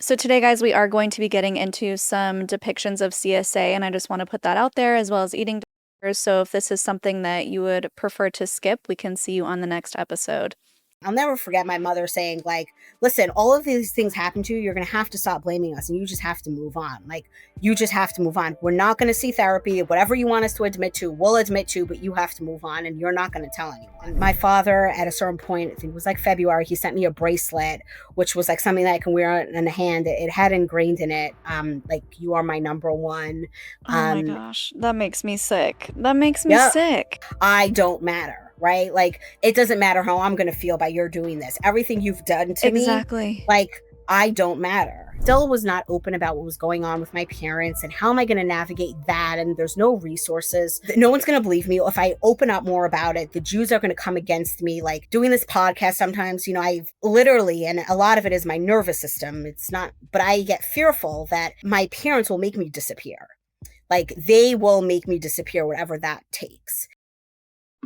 So today, guys, we are going to be getting into some depictions of CSA, and I just want to put that out there, as well as eating disorders. So if this is something that you would prefer to skip, we can see you on the next episode. I'll never forget my mother saying, like, listen, all of these things happen to you. You're going to have to stop blaming us and you just have to move on. Like, you just have to move on. We're not going to see therapy. Whatever you want us to admit to, we'll admit to, but you have to move on and you're not going to tell anyone. My father, at a certain point, I think it was like February, he sent me a bracelet, which was like something that I can wear in the hand. It had ingrained in it, like, you are my number one. Oh my gosh, that makes me sick. That makes me Yeah. sick. I don't matter. Right? Like, it doesn't matter how I'm going to feel by your doing this. Everything you've done to me, like, I don't matter. Still was not open about what was going on with my parents and how am I going to navigate that? And there's no resources. No one's going to believe me. If I open up more about it, the Jews are going to come against me. Like, doing this podcast sometimes, I've literally, and a lot of it is my nervous system. It's not, but I get fearful that my parents will make me disappear. Like, they will make me disappear, whatever that takes.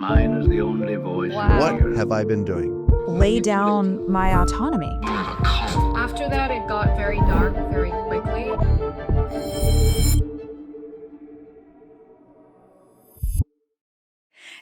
Mine is the only voice. Wow. What have I been doing? Lay down my autonomy. After that, it got very dark very quickly.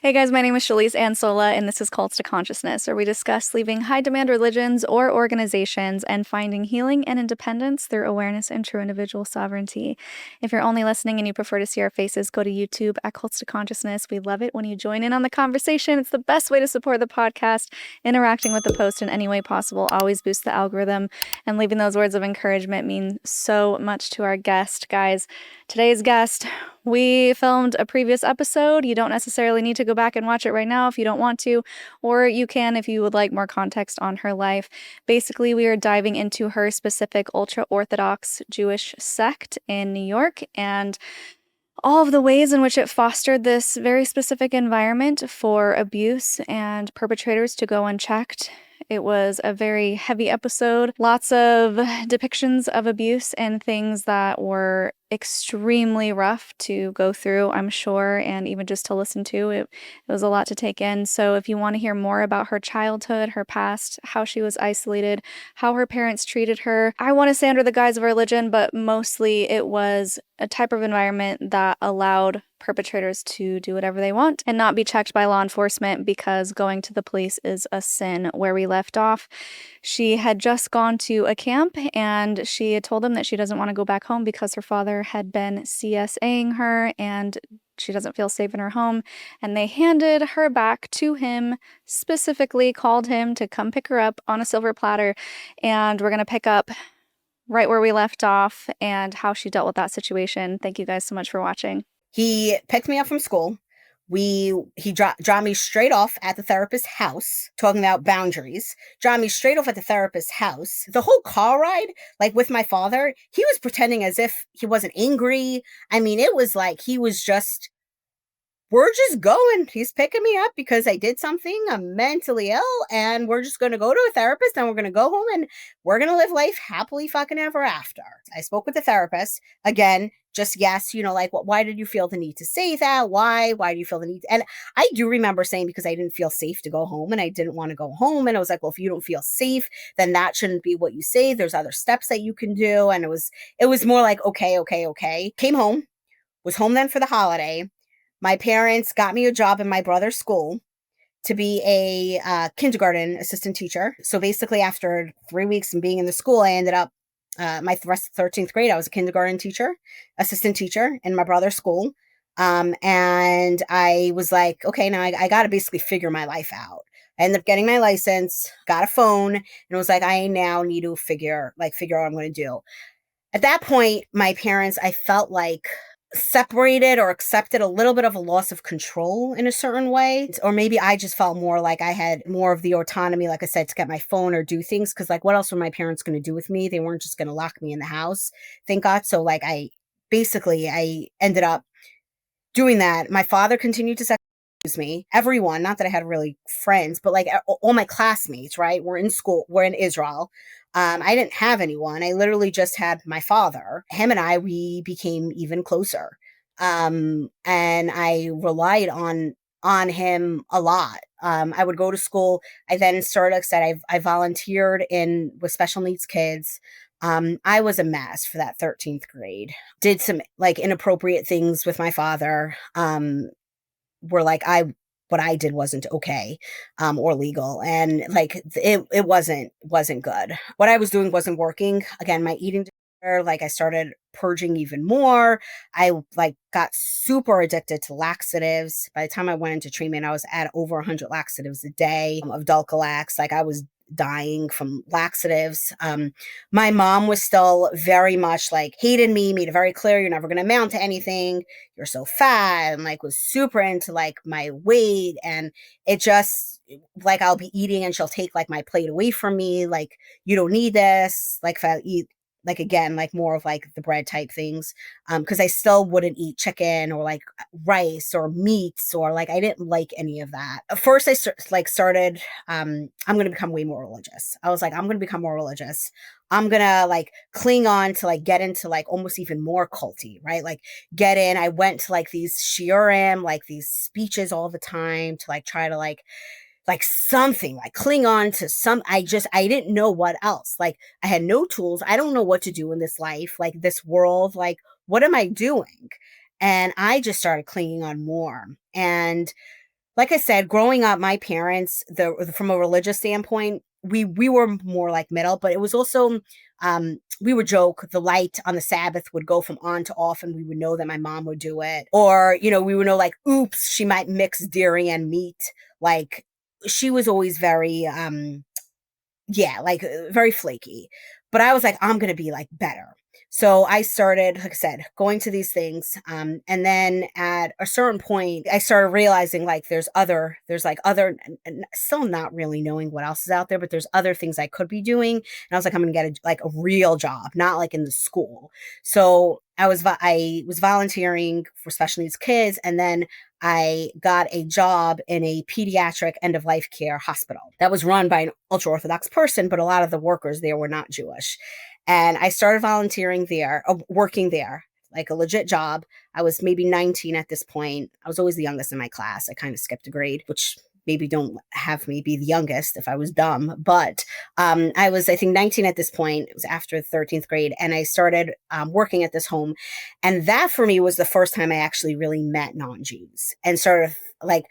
Hey guys, my name is Shalise Ansola, and this is Cults to Consciousness, where we discuss leaving high-demand religions or organizations and finding healing and independence through awareness and true individual sovereignty. If you're only listening and you prefer to see our faces, go to YouTube at Cults to Consciousness. We love it when you join in on the conversation. It's the best way to support the podcast. Interacting with the post in any way possible always boosts the algorithm, and leaving those words of encouragement mean so much to our guest. Guys, today's guest, we filmed a previous episode. You don't necessarily need to go back and watch it right now if you don't want to, or you can if you would like more context on her life. Basically, we are diving into her specific Ultra Orthodox Jewish sect in New York and all of the ways in which it fostered this very specific environment for abuse and perpetrators to go unchecked. It was a very heavy episode, lots of depictions of abuse and things that were extremely rough to go through, I'm sure, and even just to listen to. It was a lot to take in. So if you want to hear more about her childhood, her past, how she was isolated, how her parents treated her, I want to say under the guise of religion, but mostly it was a type of environment that allowed perpetrators to do whatever they want and not be checked by law enforcement, because going to the police is a sin. Where we left off, she had just gone to a camp and she had told them that she doesn't want to go back home because her father had been CSAing her and she doesn't feel safe in her home. And they handed her back to him, specifically called him to come pick her up on a silver platter. And we're going to pick up right where we left off and how she dealt with that situation. Thank you guys so much for watching. He picked me up from school. He dropped me straight off at the therapist's house, talking about boundaries. Dropped me straight off at the therapist's house. The whole car ride, like with my father, he was pretending as if he wasn't angry. I mean, it was like he was just, we're just going. He's picking me up because I did something. I'm mentally ill and we're just going to go to a therapist and we're going to go home and we're going to live life happily fucking ever after. I spoke with the therapist again. Just yes, like, why did you feel the need to say that? Why do you feel the need? And I do remember saying because I didn't feel safe to go home and I didn't want to go home. And I was like, well, if you don't feel safe, then that shouldn't be what you say. There's other steps that you can do. And it was more like, okay. Came home, was home then for the holiday. My parents got me a job in my brother's school to be a kindergarten assistant teacher. So basically after 3 weeks of being in the school, I ended up my rest of 13th grade, I was a kindergarten teacher, assistant teacher in my brother's school. And I was like, okay, now I got to basically figure my life out. I ended up getting my license, got a phone, and it was like, I now need to figure out what I'm going to do. At that point, my parents, I felt like separated or accepted a little bit of a loss of control in a certain way. Or maybe I just felt more like I had more of the autonomy, like I said, to get my phone or do things. Cause like, what else were my parents going to do with me? They weren't just going to lock me in the house, thank God. So like, I ended up doing that. My father continued to sex me. Everyone, not that I had really friends, but like all my classmates, right? We're in school, we're in Israel. I didn't have anyone. I literally just had my father. Him and we became even closer. And I relied on him a lot. I would go to school. I then started, like I said, I volunteered with special needs kids. I was a mess for that 13th grade. Did some like inappropriate things with my father. Were like what I did wasn't okay, or legal, and like it wasn't good. What I was doing wasn't working. Again, my eating disorder, like I started purging even more. I like got super addicted to laxatives. By the time I went into treatment, I was at over 100 laxatives a day of Dulcolax. Like I was dying from laxatives. My mom was still very much like hated me, made it very clear you're never going to amount to anything. You're so fat, and like was super into like my weight. And it just like I'll be eating and she'll take like my plate away from me. Like, you don't need this. Like if I eat like again, like more of like the bread type things. Because I still wouldn't eat chicken or like rice or meats, or like I didn't like any of that. At first I started I'm going to become way more religious. I was like, I'm going to become more religious. I'm going to like cling on to like get into like almost even more culty, right? Like get in. I went to like these shiurim, like these speeches all the time to like try to like something, like cling on to some. I didn't know what else. Like I had no tools. I don't know what to do in this life, like this world, like what am I doing? And I just started clinging on more. And like I said, growing up, my parents, from a religious standpoint, we were more like middle, but it was also we would joke the light on the Sabbath would go from on to off, and we would know that my mom would do it, or we would know like, oops, she might mix dairy and meat. Like she was always very very flaky. But I was like, I'm gonna be like better. So I started, like I said, going to these things. And then at a certain point, I started realizing like there's like other, and still not really knowing what else is out there, but there's other things I could be doing. And I was like, I'm going to get a real job, not like in the school. So I was volunteering for special needs kids. And then I got a job in a pediatric end of life care hospital that was run by an ultra Orthodox person, but a lot of the workers there were not Jewish. And I started volunteering there, working there, like a legit job. I was maybe 19 at this point. I was always the youngest in my class. I kind of skipped a grade, which maybe don't have me be the youngest if I was dumb. But I was, I think, 19 at this point. It was after the 13th grade. And I started working at this home. And that for me was the first time I actually really met non-Jews and sort of like,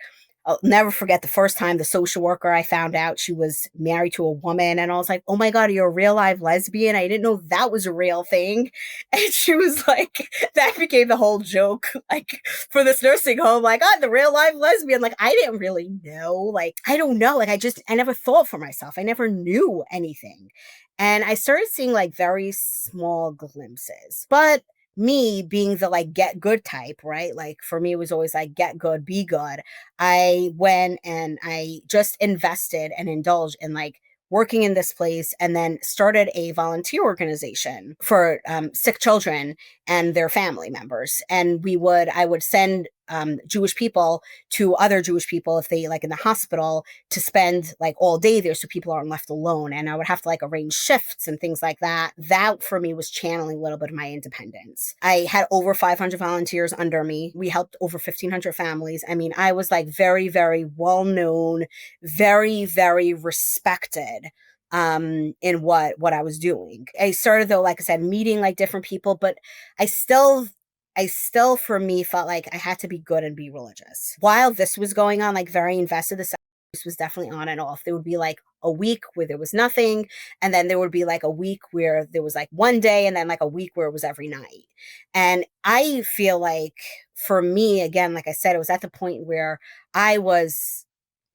I'll never forget the first time the social worker, I found out she was married to a woman. And I was like, oh my God, you're a real live lesbian. I didn't know that was a real thing. And she was like, that became the whole joke, like for this nursing home, like, oh, the real live lesbian. Like, I didn't really know. Like, I don't know. Like, I never thought for myself. I never knew anything. And I started seeing like very small glimpses. But me being the like get good type, right? Like for me, it was always like get good, be good. I went and I just invested and indulged in like working in this place, and then started a volunteer organization for sick children and their family members. And I would send Jewish people to other Jewish people if they like in the hospital to spend like all day there, so people aren't left alone. And I would have to like arrange shifts and things like that. That for me was channeling a little bit of my independence. I had over 500 volunteers under me. We helped over 1,500 families. I mean, I was like very, very well known, very, very respected in what I was doing. I started though, like I said, meeting like different people, but I still for me felt like I had to be good and be religious. While this was going on, like very invested, this was definitely on and off. There would be like a week where there was nothing, and then there would be like a week where there was like one day, and then like a week where it was every night. And I feel like for me, again, like I said, it was at the point where I was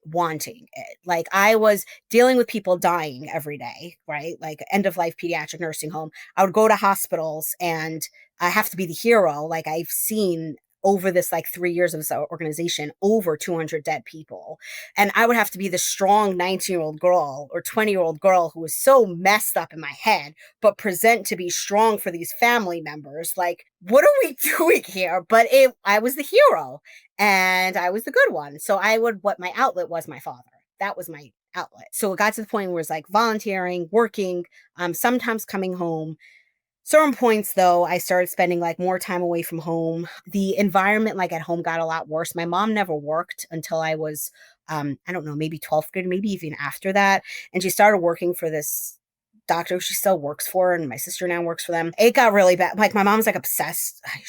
wanting it. Like I was dealing with people dying every day, right? Like end of life pediatric nursing home. I would go to hospitals and I have to be the hero. Like I've seen over this like 3 years of this organization, over 200 dead people. And I would have to be the strong 19-year-old girl or 20-year-old girl who was so messed up in my head, but present to be strong for these family members. Like, what are we doing here? But I was the hero and I was the good one. So what my outlet was my father. That was my outlet. So it got to the point where it was like volunteering, working, sometimes coming home. Certain points though, I started spending like more time away from home. The environment like at home got a lot worse. My mom never worked until I was, I don't know, maybe 12th grade, maybe even after that. And she started working for this doctor she still works for, and my sister now works for them. It got really bad. Like, my mom's like obsessed. I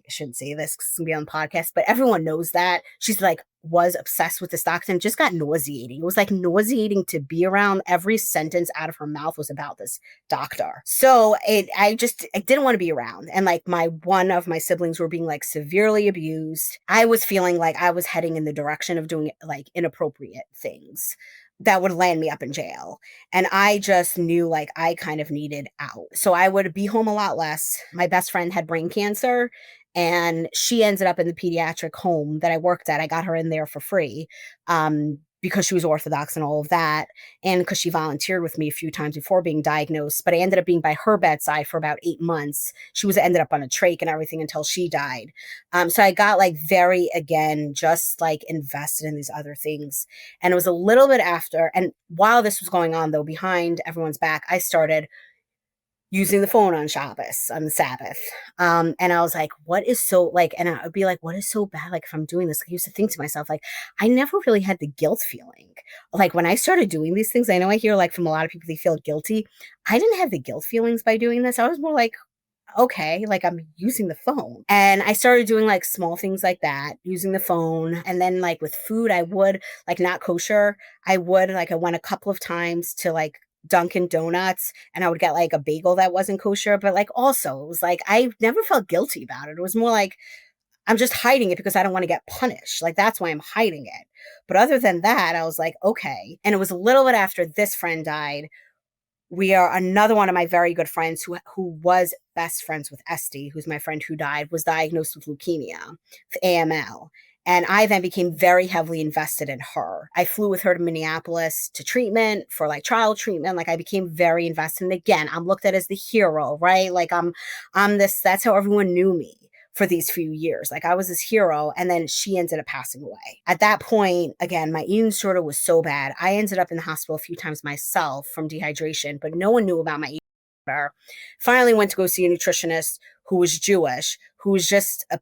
shouldn't say this because it's gonna be on the podcast, but everyone knows that. She's like, was obsessed with this doctor and just got nauseating. It was like nauseating to be around. Every sentence out of her mouth was about this doctor. So I didn't want to be around. And like one of my siblings were being like severely abused. I was feeling like I was heading in the direction of doing like inappropriate things that would land me up in jail. And I just knew like I kind of needed out. So I would be home a lot less. My best friend had brain cancer, and she ended up in the pediatric home that I worked at. I got her in there for free because she was Orthodox and all of that, and because she volunteered with me a few times before being diagnosed. But I ended up being by her bedside for about 8 months. She ended up on a trach and everything until she died. So I got like very, again, just like invested in these other things. And it was a little bit after, and while this was going on though, behind everyone's back, I started using the phone on Shabbos, on the Sabbath. And I was like, what is so like, and I would be like, what is so bad? Like, if I'm doing this, I used to think to myself, like, I never really had the guilt feeling. Like, when I started doing these things, I know I hear like from a lot of people, they feel guilty. I didn't have the guilt feelings by doing this. I was more like, okay, like, I'm using the phone. And I started doing like small things like that, using the phone. And then like with food, I would like not kosher. I went a couple of times to like Dunkin' Donuts, and I would get like a bagel that wasn't kosher. But like also it was like, I never felt guilty about it. It was more like, I'm just hiding it because I don't want to get punished. Like, that's why I'm hiding it. But other than that, I was like, okay. And it was a little bit after this friend died. Another one of my very good friends who was best friends with Esty, who's my friend who died, was diagnosed with leukemia, with AML. And I then became very heavily invested in her. I flew with her to Minneapolis to treatment for like trial treatment. Like, I became very invested. And again, I'm looked at as the hero, right? Like I'm this, that's how everyone knew me for these few years. Like, I was this hero, and then she ended up passing away. At that point, again, my eating disorder was so bad. I ended up in the hospital a few times myself from dehydration, but no one knew about my eating disorder. Finally went to go see a nutritionist who was Jewish, who was just a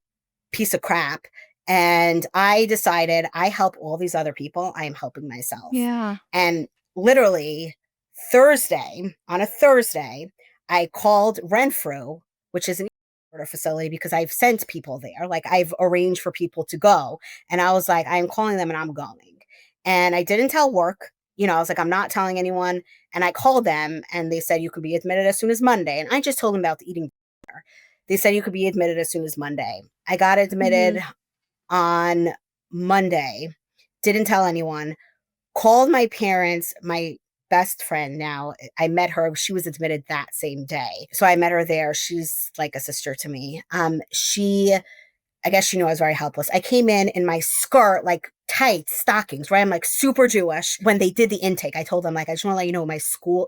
piece of crap. And I decided, I help all these other people, I am helping myself. Yeah. And literally on a Thursday, I called Renfrew, which is an facility, because I've sent people there. Like, I've arranged for people to go. And I was like, I'm calling them and I'm going. And I didn't tell work. I was like, I'm not telling anyone. And I called them and they said, you can be admitted as soon as Monday. And I just told them about the eating disorder. They said you could be admitted as soon as Monday. I got admitted on Monday. Didn't tell anyone. Called my parents, my best friend now. I met her. She was admitted that same day. So I met her there. She's like a sister to me. I guess I was very helpless. I came in my skirt, like tight stockings, right? I'm like super Jewish. When they did the intake, I told them, like, I just want to let you know,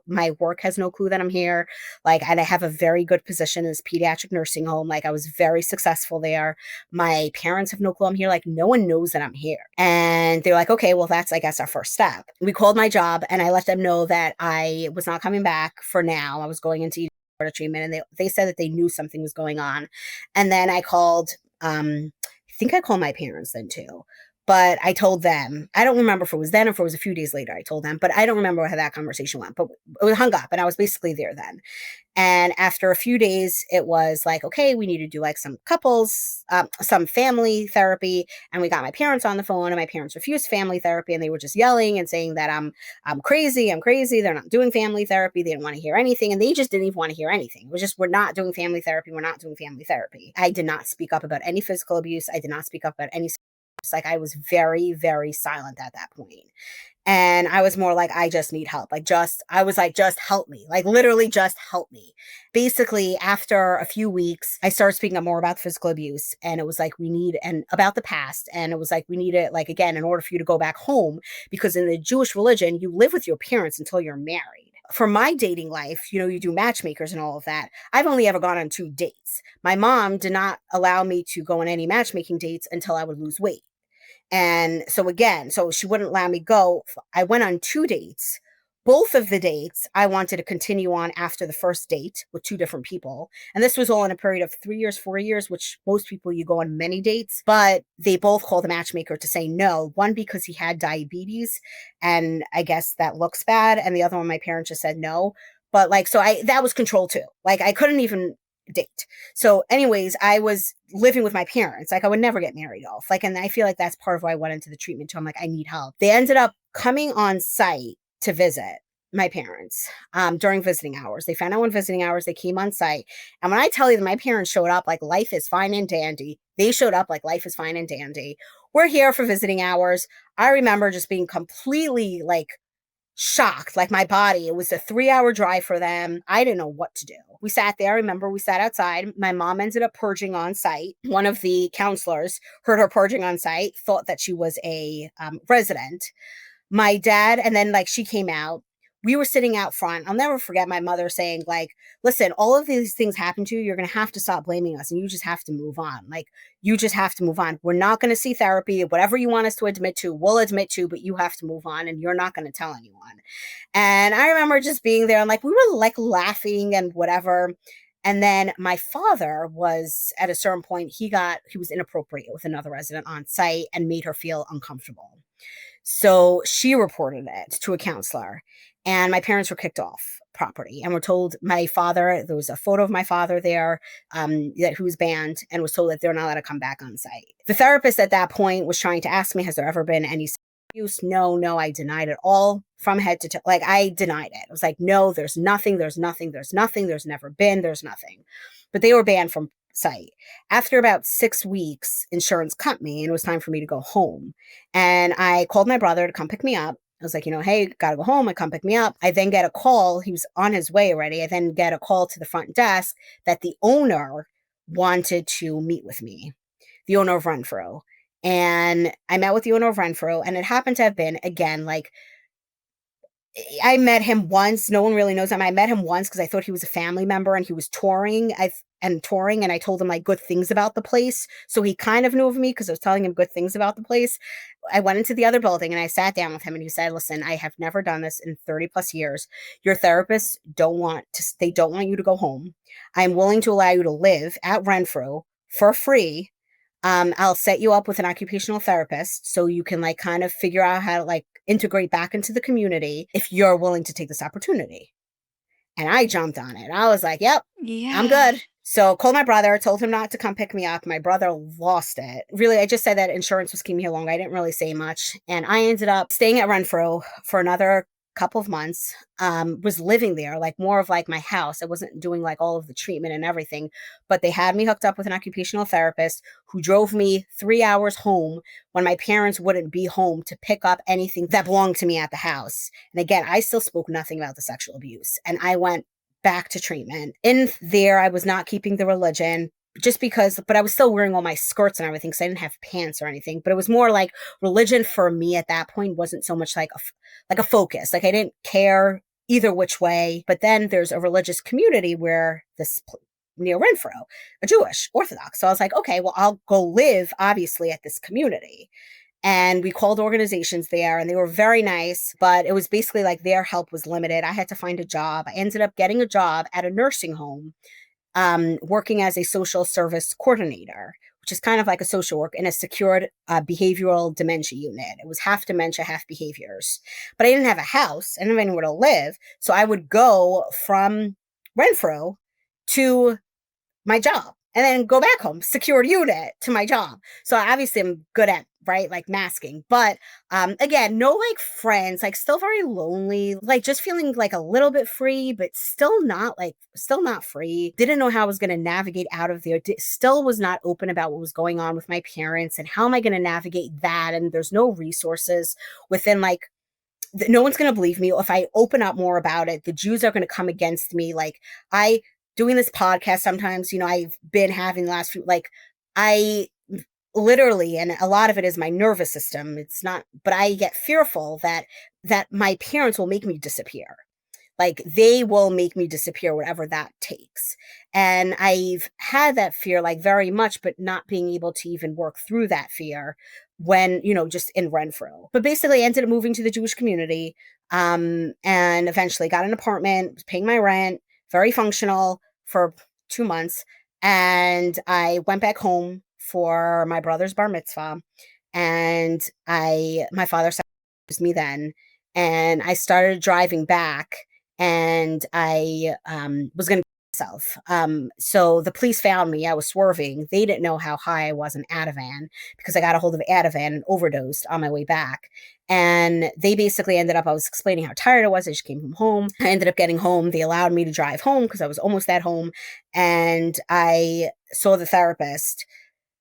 my work has no clue that I'm here. Like, and I have a very good position in this pediatric nursing home. Like, I was very successful there. My parents have no clue I'm here. Like, no one knows that I'm here. And they're like, okay, well, that's, I guess, our first step. We called my job and I let them know that I was not coming back for now. I was going into treatment, and they said that they knew something was going on. And then I called, I think I called my parents then too, but I told them, I don't remember if it was then or if it was a few days later I told them, but I don't remember how that conversation went, but it hung up and I was basically there then. And after a few days, it was like, okay, we need to do like some some family therapy. And we got my parents on the phone, and my parents refused family therapy. And they were just yelling and saying that I'm crazy. They're not doing family therapy. They didn't want to hear anything. And they just didn't even want to hear anything. It was just, we're not doing family therapy. We're not doing family therapy. I did not speak up about any physical abuse. I did not speak up about any, like, I was very, very silent at that point. And I was more like, I just need help. I was like, just help me. Like, literally just help me. Basically, after a few weeks, I started speaking up more about physical abuse. And it was like, and about the past. And it was like, we need it, like, again, in order for you to go back home, because in the Jewish religion, you live with your parents until you're married. For my dating life, you do matchmakers and all of that. I've only ever gone on 2 dates. My mom did not allow me to go on any matchmaking dates until I would lose weight. And so she wouldn't allow me go. I went on 2 dates. Both of the dates I wanted to continue on after the first date with 2 different people. And this was all in a period of 3 years, 4 years, which most people, you go on many dates, but they both called the matchmaker to say no. One, because he had diabetes and I guess that looks bad. And the other one, my parents just said no. But like, so that was control too. Like I couldn't even date. So anyways, I was living with my parents. Like I would never get married off. Like, and I feel like that's part of why I went into the treatment too. I'm like, I need help. They ended up coming on site to visit my parents during visiting hours. They found out when visiting hours, they came on site. And when I tell you that my parents showed up like life is fine and dandy, they showed up like life is fine and dandy. We're here for visiting hours. I remember just being completely like shocked, like my body. It was a 3-hour drive for them. I didn't know what to do. We sat there. I remember we sat outside. My mom ended up purging on site. One of the counselors heard her purging on site, thought that she was a resident. My dad, and then like she came out. We were sitting out front. I'll never forget my mother saying, like, listen, all of these things happen to you. You're going to have to stop blaming us and you just have to move on. Like, you just have to move on. We're not going to see therapy. Whatever you want us to admit to, we'll admit to, but you have to move on and you're not going to tell anyone. And I remember just being there and like, we were like laughing and whatever. And then my father was at a certain point, he was inappropriate with another resident on site and made her feel uncomfortable. So she reported it to a counselor and my parents were kicked off property and were told my father, there was a photo of my father there who was banned and was told that they're not allowed to come back on site. The therapist at that point was trying to ask me, has there ever been any abuse? No, I denied it all from head to toe. Like I denied it. I was like, no, there's nothing, there's never been, there's nothing. But they were banned from site. After about 6 weeks, insurance cut me and it was time for me to go home. And I called my brother to come pick me up. I was like, hey, gotta go home. I come pick me up. I then get a call. He was on his way already. I then get a call to the front desk that the owner wanted to meet with me, the owner of Renfrew. And I met with the owner of Renfrew, and it happened to have been, again, like, I met him once. No one really knows him. I met him once because I thought he was a family member and he was touring. And I told him like good things about the place. So he kind of knew of me because I was telling him good things about the place. I went into the other building and I sat down with him and he said, listen, I have never done this in 30 plus years. Your therapists don't want you to go home. I'm willing to allow you to live at Renfrew for free. I'll set you up with an occupational therapist so you can like kind of figure out how to like integrate back into the community if you're willing to take this opportunity. And I jumped on it. I was like, yep, yeah, I'm good. So called my brother, told him not to come pick me up. My brother lost it. Really, I just said that insurance was keeping me here long. I didn't really say much. And I ended up staying at Renfrew for another couple of months, was living there, like more of like my house. I wasn't doing like all of the treatment and everything, but they had me hooked up with an occupational therapist who drove me 3 hours home when my parents wouldn't be home to pick up anything that belonged to me at the house. And again, I still spoke nothing about the sexual abuse. And I went back to treatment. In there, I was not keeping the religion just because, but I was still wearing all my skirts and everything because I didn't have pants or anything. But it was more like religion for me at that point wasn't so much like a focus. Like I didn't care either which way. But then there's a religious community where near Renfrew, a Jewish Orthodox. So I was like, okay, well, I'll go live obviously at this community. And we called organizations there and they were very nice, but it was basically like their help was limited. I had to find a job. I ended up getting a job at a nursing home, working as a social service coordinator, which is kind of like a social work in a secured behavioral dementia unit. It was half dementia, half behaviors. But I didn't have a house. I didn't have anywhere to live. So I would go from Renfrew to my job and then go back home, secured unit to my job. So obviously I'm good at, right, like masking. But again, no like friends, like still very lonely, like just feeling like a little bit free, but still not free. Didn't know how I was going to navigate out of there. Still was not open about what was going on with my parents and how am I going to navigate that? And there's no resources within like, no one's going to believe me. If I open up more about it, the Jews are going to come against me. Like doing this podcast sometimes, I've been having the last few, like I literally, and a lot of it is my nervous system. It's not, but I get fearful that my parents will make me disappear. Like they will make me disappear, whatever that takes. And I've had that fear like very much, but not being able to even work through that fear when, just in Renfrew. But basically I ended up moving to the Jewish community and eventually got an apartment, was paying my rent, very functional for 2 months. And I went back home for my brother's bar mitzvah. And my father said me then. And I started driving back and I was going to kill myself. So the police found me. I was swerving. They didn't know how high I was in Ativan because I got a hold of Ativan and overdosed on my way back. And they basically ended up, I was explaining how tired I was. I just came from home. I ended up getting home. They allowed me to drive home because I was almost at home. And I saw the therapist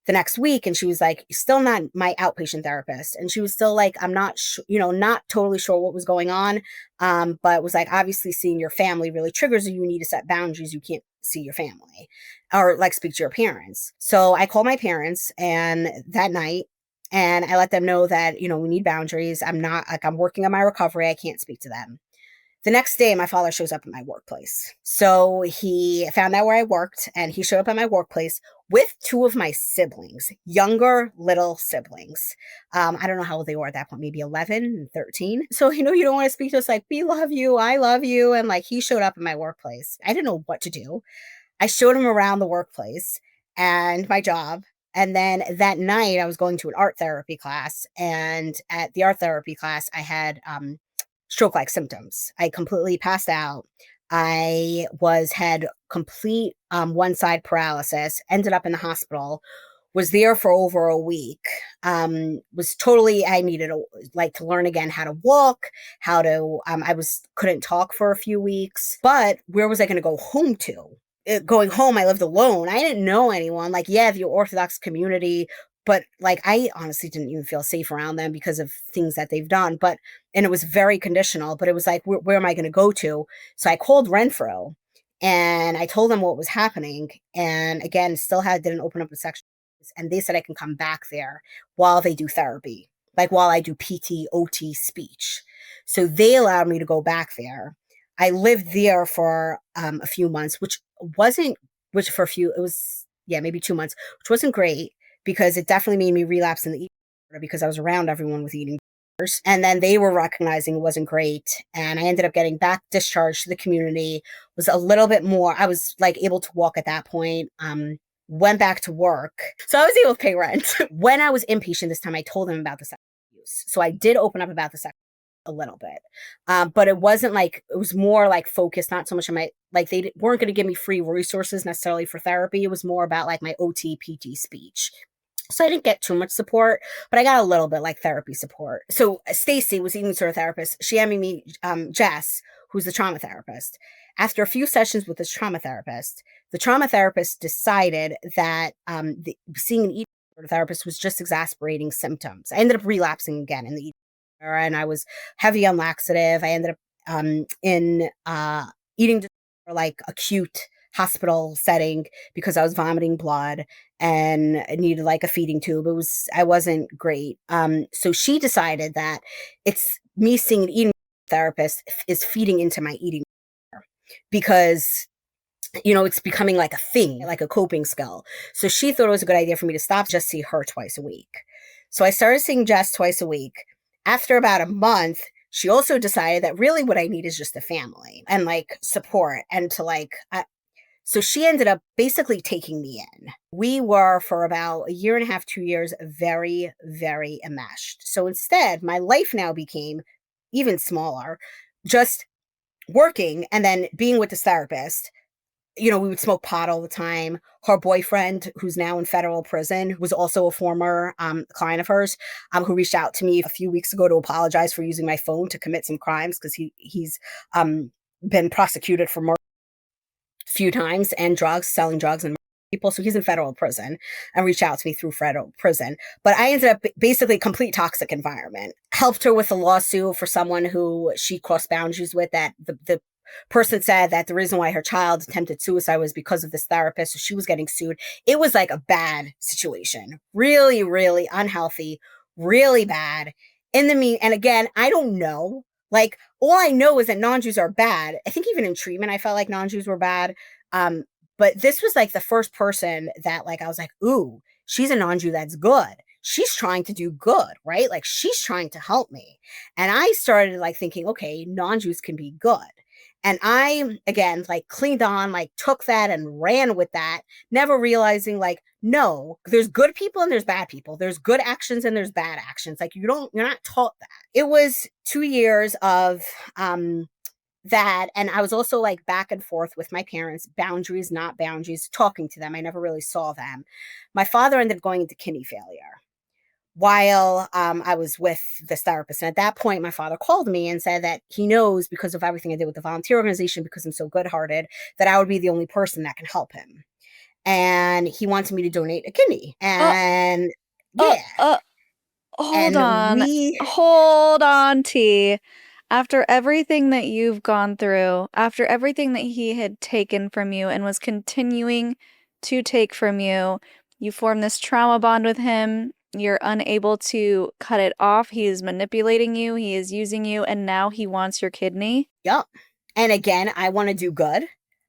the next week, and she was like, still not my outpatient therapist. And she was still like, I'm not, not totally sure what was going on. But was like, obviously seeing your family really triggers you. You need to set boundaries. You can't see your family or like speak to your parents. So I called my parents and that night, and I let them know that, we need boundaries. I'm working on my recovery. I can't speak to them. The next day, my father shows up at my workplace. So he found out where I worked, and he showed up at my workplace with two of my siblings, younger little siblings. I don't know how old they were at that point, maybe 11 and 13. So, you don't want to speak to us like, we love you, I love you. And like, he showed up at my workplace. I didn't know what to do. I showed him around the workplace and my job. And then that night, I was going to an art therapy class. And at the art therapy class, I had stroke-like symptoms. I completely passed out. I had complete one side paralysis, ended up in the hospital, was there for over a week. I needed to learn again how to walk, couldn't talk for a few weeks, but where was I going to go home to? Going home, I lived alone. I didn't know anyone. Like, yeah, the Orthodox community, but like, I honestly didn't even feel safe around them because of things that they've done. And it was very conditional, but it was like, where am I going to go to? So I called Renfro and I told them what was happening. And again, didn't open up the section. And they said I can come back there while they do therapy, like while I do PT, OT, speech. So they allowed me to go back there. I lived there for a few months, it was maybe 2 months, which wasn't great because it definitely made me relapse in the eating disorder because I was around everyone with eating disorders. And then they were recognizing it wasn't great. And I ended up getting back discharged to the community, was a little bit more, I was like able to walk at that point, went back to work. So I was able to pay rent. When I was inpatient this time, I told them about the sexual abuse. So I did open up about the sexual a little bit. But it wasn't like, it was more like focused, not so much on they weren't going to give me free resources necessarily for therapy. It was more about like my OT, PT, speech. So I didn't get too much support, but I got a little bit like therapy support. So Stacy was eating disorder therapist. She handed me Jess, who's the trauma therapist. After a few sessions with this trauma therapist, the trauma therapist decided that seeing an eating disorder therapist was just exacerbating symptoms. I ended up relapsing again in the eating disorder, and I was heavy on laxative. I ended up in eating disorder, like acute hospital setting because I was vomiting blood and needed like a feeding tube. I wasn't great. So she decided that it's me seeing an eating therapist is feeding into my eating because it's becoming like a thing, like a coping skill. So she thought it was a good idea for me to stop, just see her twice a week. So I started seeing Jess twice a week. After about a month, she also decided that really what I need is just a family and like support and to like, so she ended up basically taking me in. We were for about a year and a half, 2 years, very, very enmeshed. So instead, my life now became even smaller, just working and then being with this therapist. We would smoke pot all the time. Her boyfriend, who's now in federal prison, was also a former client of hers, who reached out to me a few weeks ago to apologize for using my phone to commit some crimes because he's been prosecuted for murder a few times and selling drugs and people. So he's in federal prison and reached out to me through federal prison. But I ended up basically complete toxic environment. Helped her with a lawsuit for someone who she crossed boundaries with, that the person said that the reason why her child attempted suicide was because of this therapist. So she was getting sued. It was like a bad situation, really, really unhealthy, really bad. And again, I don't know. Like, all I know is that non-Jews are bad. I think even in treatment, I felt like non-Jews were bad. But this was like the first person that like, I was like, ooh, she's a non-Jew that's good. She's trying to do good, right? Like she's trying to help me. And I started like thinking, okay, non-Jews can be good. And I, again, like cleaned on, like took that and ran with that, never realizing like, no, there's good people and there's bad people. There's good actions and there's bad actions. Like you're not taught that. It was 2 years of that, and I was also like back and forth with my parents, boundaries, not boundaries, talking to them. I never really saw them. My father ended up going into kidney failure while I was with this therapist. And at that point, my father called me and said that he knows, because of everything I did with the volunteer organization, because I'm so good-hearted, that I would be the only person that can help him. And he wanted me to donate a kidney. And Uh, yeah. hold And on. we, Hold on, T. After everything that you've gone through, after everything that he had taken from you and was continuing to take from you, you form this trauma bond with him. You're unable to cut it off. He is manipulating you. He is using you. And now he wants your kidney. yep. And again, I want to do good.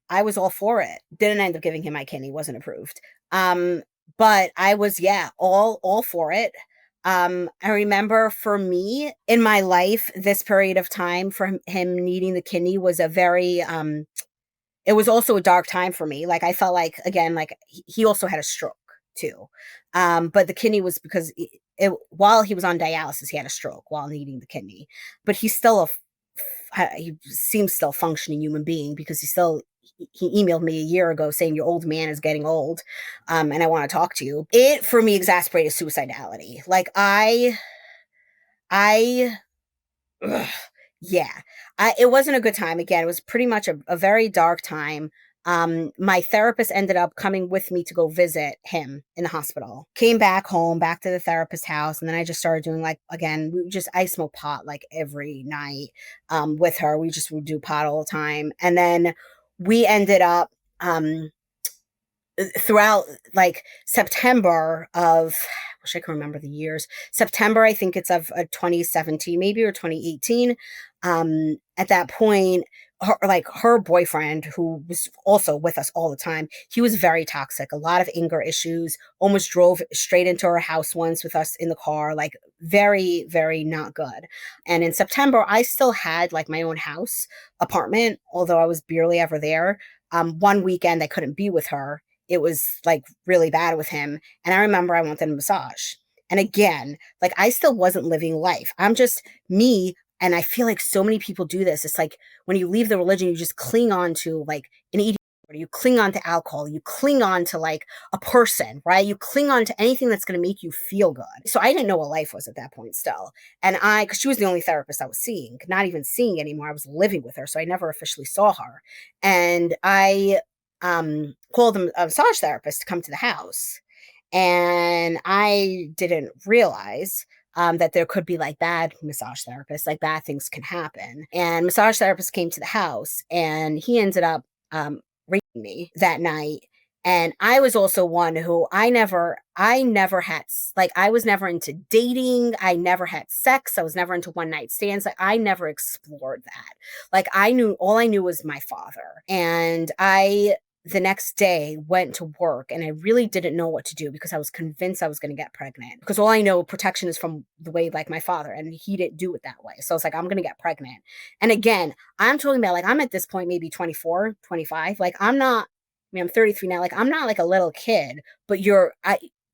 I was all for it. Didn't end up giving him my kidney, wasn't approved. But I was, all for it. I remember for me in my life, this period of time for him needing the kidney was a very, it was also a dark time for me. Like I felt like, again, like he also had a stroke too. But the kidney was because while he was on dialysis, he had a stroke while needing the kidney, but he's still he seems still functioning human being, because he emailed me a year ago saying your old man is getting old, and I want to talk to you. It for me exacerbated suicidality. Like ugh, yeah, it wasn't a good time. Again, it was pretty much a very dark time. My therapist ended up coming with me to go visit him in the hospital. Came back home, back to the therapist's house, and then I just started doing, like, again, I smoke pot like every night with her. We just would do pot all the time. And then we ended up throughout like September of, I wish I can remember the years. September, I think it's of 2017, maybe, or 2018. At that point, her boyfriend, who was also with us all the time, he was very toxic, a lot of anger issues, almost drove straight into her house once with us in the car, like very, very not good. And in September, I still had like my own house apartment, although I was barely ever there. One weekend I couldn't be with her. It was like really bad with him. And I remember I wanted a massage. And again, like I still wasn't living life. I'm just me. And I feel like so many people do this. It's like when you leave the religion, you just cling on to like an eating disorder, you cling on to alcohol, you cling on to like a person, right? You cling on to anything that's going to make you feel good. So I didn't know what life was at that point still. And because she was the only therapist I was seeing, not even seeing anymore. I was living with her. So I never officially saw her. And I called a massage therapist to come to the house. And I didn't realize that there could be like bad massage therapists, like bad things can happen. And massage therapist came to the house, and he ended up raping me that night. And I was also one who I never had, like, I was never into dating. I never had sex. I was never into one night stands. Like, I never explored that. Like, all I knew was my father. And the next day went to work, and I really didn't know what to do because I was convinced I was going to get pregnant, because all I know protection is from the way like my father, and he didn't do it that way. So I was like, I'm going to get pregnant. And again, I'm talking about like, I'm at this point, maybe 24, 25. Like I'm 33 now. Like I'm not like a little kid, but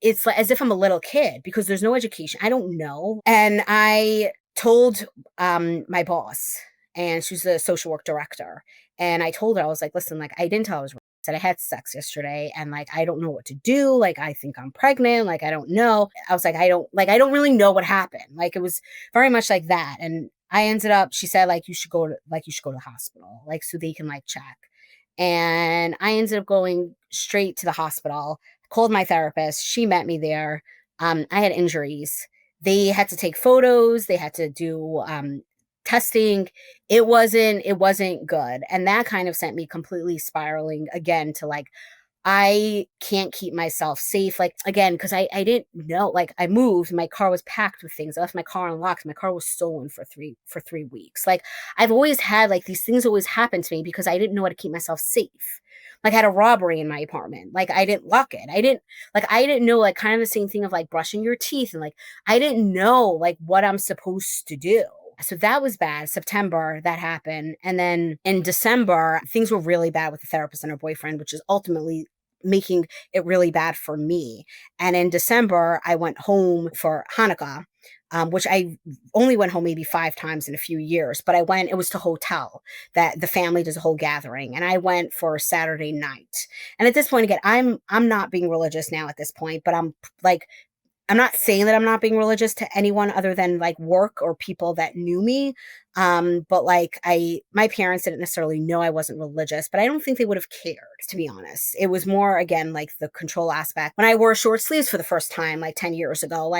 it's like as if I'm a little kid because there's no education. I don't know. And I told my boss, and she's the social work director. And I told her, I was like, listen, like I didn't tell her I was said I had sex yesterday, and like I don't know what to do. Like I think I'm pregnant. Like I don't know. I was like, I don't really know what happened. Like it was very much like that. And I ended up, she said, like you should go to the hospital, like so they can like check. And I ended up going straight to the hospital, called my therapist. She met me there. I had injuries. They had to take photos. They had to do testing. It wasn't good. And that kind of sent me completely spiraling again to like, I can't keep myself safe. Like again, because I didn't know, like I moved, my car was packed with things. I left my car unlocked. My car was stolen for 3 weeks. Like I've always had like these things always happen to me because I didn't know how to keep myself safe. Like I had a robbery in my apartment. Like I didn't lock it. I didn't know, like kind of the same thing of like brushing your teeth. And like, I didn't know like what I'm supposed to do. So that was bad. September, that happened. And then in December, things were really bad with the therapist and her boyfriend, which is ultimately making it really bad for me. And in December, I went home for Hanukkah. which I only went home maybe 5 times in a few years, but it was to a hotel that the family does a whole gathering. And I went for Saturday night. And at this point, again, I'm not being religious now at this point, but I'm not saying that I'm not being religious to anyone other than like work or people that knew me. But like my parents didn't necessarily know I wasn't religious, but I don't think they would have cared, to be honest. It was more, again, like the control aspect. When I wore short sleeves for the first time, like 10 years ago,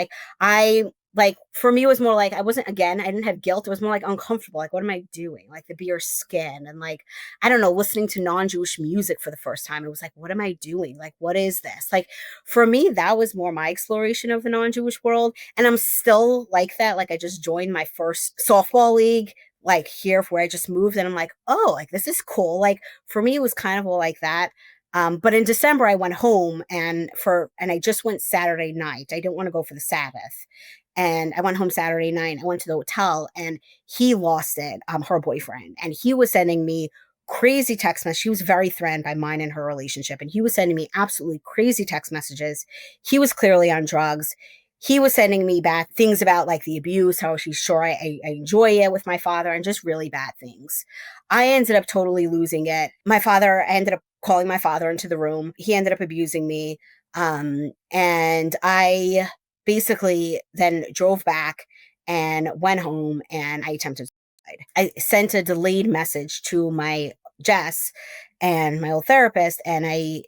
for me, it was more like I didn't have guilt. It was more like uncomfortable. Like, what am I doing? Like the bare skin and like, I don't know, listening to non-Jewish music for the first time. It was like, what am I doing? Like, what is this? Like, for me, that was more my exploration of the non-Jewish world. And I'm still like that. Like, I just joined my first softball league, like here where I just moved. And I'm like, oh, like, this is cool. Like, for me, it was kind of all like that. But in December, I went home and I just went Saturday night. I didn't want to go for the Sabbath. And I went home Saturday night. I went to the hotel and he lost it, her boyfriend. And he was sending me crazy text messages. She was very threatened by mine and her relationship. And he was sending me absolutely crazy text messages. He was clearly on drugs. He was sending me back things about like the abuse, how she's sure I enjoy it with my father, and just really bad things. I ended up totally losing it. I ended up calling my father into the room. He ended up abusing me. And I basically then drove back and went home and I attempted suicide. I sent a delayed message to my Jess and my old therapist. And I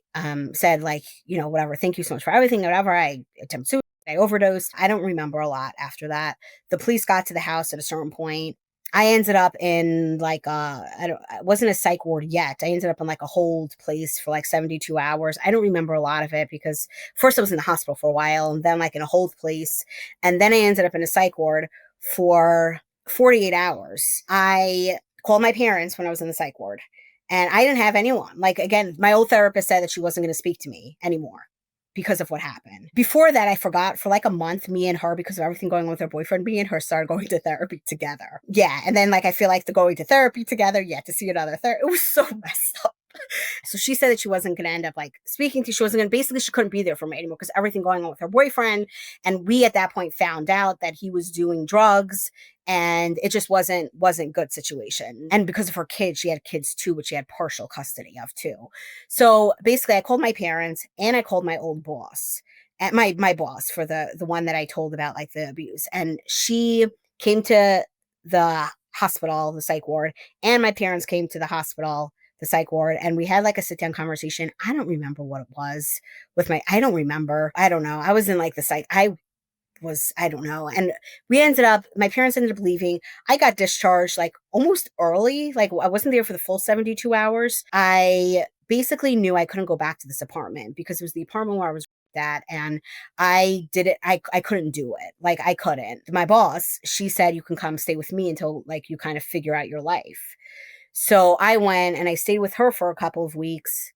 said like, whatever, thank you so much for everything, whatever. I attempted suicide. I overdosed. I don't remember a lot after that. The police got to the house at a certain point. I ended up in like I wasn't a psych ward yet. I ended up in like a hold place for like 72 hours. I don't remember a lot of it because first I was in the hospital for a while and then like in a hold place. And then I ended up in a psych ward for 48 hours. I called my parents when I was in the psych ward and I didn't have anyone. Like, again, my old therapist said that she wasn't going to speak to me anymore because of what happened. Before that, I forgot for like a month, me and her, because of everything going on with her boyfriend, me and her started going to therapy together. Yeah. And then like, I feel like the going to therapy together, to see another therapist, it was so messed up. So she said that she wasn't going to end up like speaking to, basically she couldn't be there for me anymore because everything going on with her boyfriend. And we at that point found out that he was doing drugs and it just wasn't good situation. And because of her kids, she had kids too, which she had partial custody of too. So basically I called my parents and I called my old boss at my boss for the one that I told about like the abuse. And she came to the hospital, the psych ward, and my parents came to the hospital, the psych ward, and we had like a sit down conversation. I don't remember what it was I don't remember. I don't know. I was in like the psych. I don't know. And my parents ended up leaving. I got discharged like almost early. Like I wasn't there for the full 72 hours. I basically knew I couldn't go back to this apartment because it was the apartment where I was at. And I did it. I couldn't do it. Like I couldn't. My boss, she said, you can come stay with me until like you kind of figure out your life. So I went and I stayed with her for a couple of weeks.